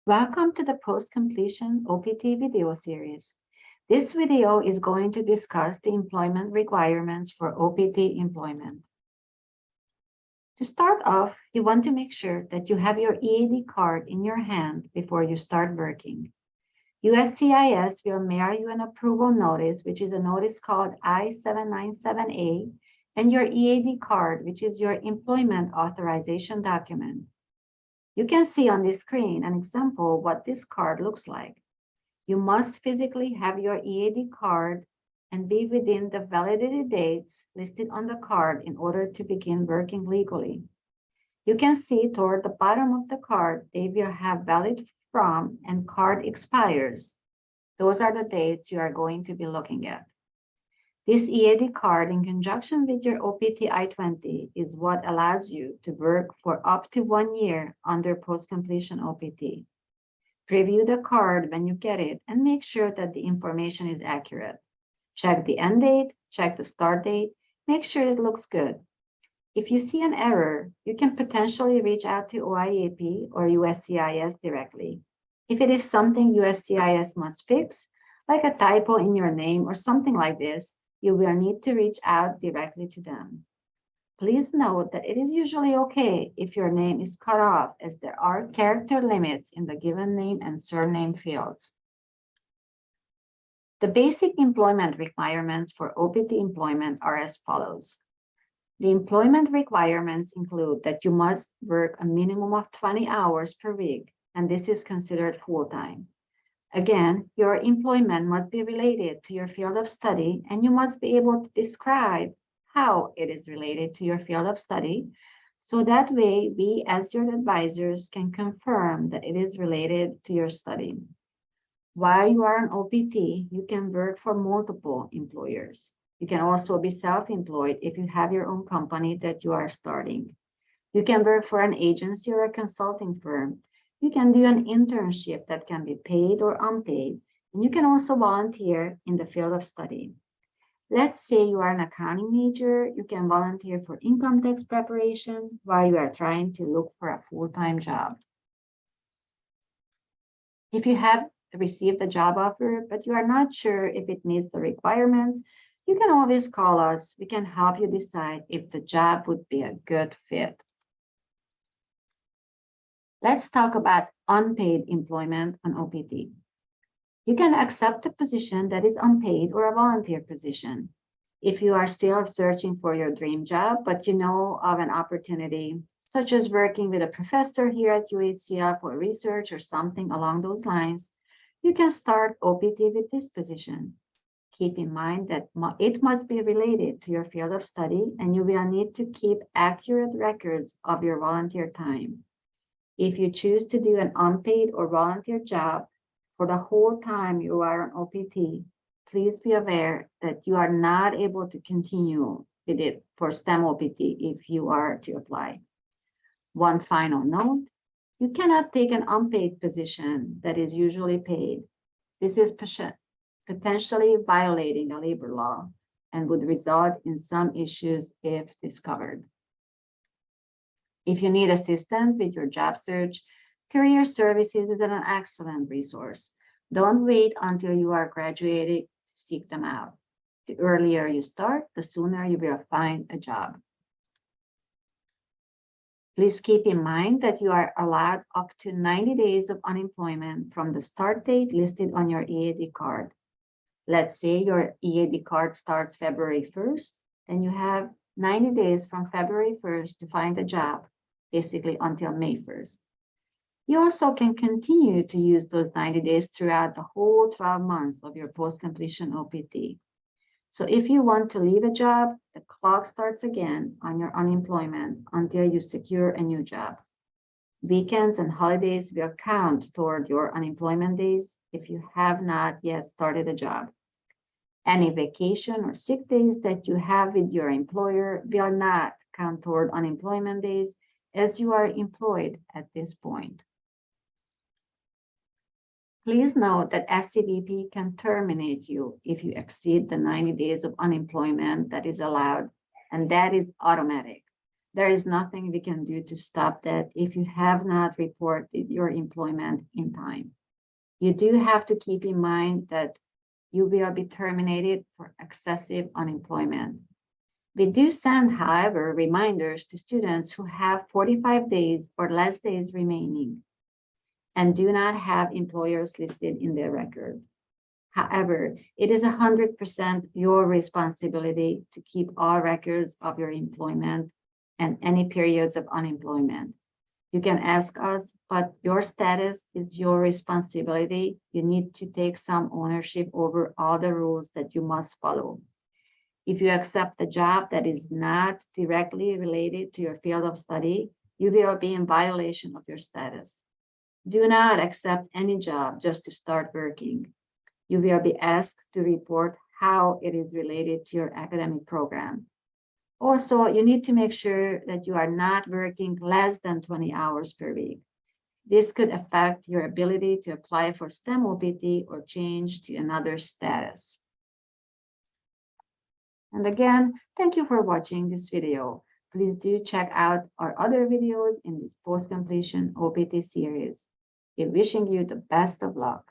Welcome to the post-completion OPT video series. This video is going to discuss the employment requirements for OPT employment. To start off, you want to make sure that you have your EAD card in your hand before you start working. USCIS will mail you an approval notice, which is a notice called I-797A, and your EAD card, which is your employment authorization document. You can see on the screen an example of what this card looks like. You must physically have your EAD card and be within the validity dates listed on the card in order to begin working legally. You can see toward the bottom of the card, they will have valid from and card expires. Those are the dates you are going to be looking at. This EAD card, in conjunction with your OPT I-20, is what allows you to work for up to 1 year under post-completion OPT. Preview the card when you get it and make sure that the information is accurate. Check the end date, check the start date, make sure it looks good. If you see an error, you can potentially reach out to OIAP or USCIS directly. If it is something USCIS must fix, like a typo in your name or something like this, you will need to reach out directly to them. Please note that it is usually okay if your name is cut off, as there are character limits in the given name and surname fields. The basic employment requirements for OPT employment are as follows. The employment requirements include that you must work a minimum of 20 hours per week, and this is considered full-time. Again, your employment must be related to your field of study, and you must be able to describe how it is related to your field of study, so that way we as your advisors can confirm that it is related to your study. While you are an OPT, you can work for multiple employers. You can also be self-employed if you have your own company that you are starting. You can work for an agency or a consulting firm. You can do an internship that can be paid or unpaid, and you can also volunteer in the field of study. Let's say you are an accounting major, you can volunteer for income tax preparation while you are trying to look for a full-time job. If you have received a job offer, but you are not sure if it meets the requirements, you can always call us. We can help you decide if the job would be a good fit. Let's talk about unpaid employment on OPT. You can accept a position that is unpaid or a volunteer position. If you are still searching for your dream job, but you know of an opportunity, such as working with a professor here at UHCF for research or something along those lines, you can start OPT with this position. Keep in mind that it must be related to your field of study, and you will need to keep accurate records of your volunteer time. If you choose to do an unpaid or volunteer job for the whole time you are on OPT, please be aware that you are not able to continue with it for STEM OPT if you are to apply. One final note, you cannot take an unpaid position that is usually paid. This is potentially violating a labor law and would result in some issues if discovered. If you need assistance with your job search, Career Services is an excellent resource. Don't wait until you are graduated to seek them out. The earlier you start, the sooner you will find a job. Please keep in mind that you are allowed up to 90 days of unemployment from the start date listed on your EAD card. Let's say your EAD card starts February 1st, then you have 90 days from February 1st to find a job, basically until May 1st. You also can continue to use those 90 days throughout the whole 12 months of your post-completion OPT. So if you want to leave a job, the clock starts again on your unemployment until you secure a new job. Weekends and holidays will count toward your unemployment days if you have not yet started a job. Any vacation or sick days that you have with your employer will not count toward unemployment days, as you are employed at this point. Please note that SCBP can terminate you if you exceed the 90 days of unemployment that is allowed, and that is automatic. There is nothing we can do to stop that if you have not reported your employment in time. You do have to keep in mind that you will be terminated for excessive unemployment. We do send, however, reminders to students who have 45 days or less days remaining and do not have employers listed in their record. However, it is 100% your responsibility to keep all records of your employment and any periods of unemployment. You can ask us, but your status is your responsibility. You need to take some ownership over all the rules that you must follow. If you accept a job that is not directly related to your field of study, you will be in violation of your status. Do not accept any job just to start working. You will be asked to report how it is related to your academic program. Also, you need to make sure that you are not working less than 20 hours per week. This could affect your ability to apply for STEM OPT or change to another status. And again, thank you for watching this video. Please do check out our other videos in this post-completion OPT series. We're wishing you the best of luck.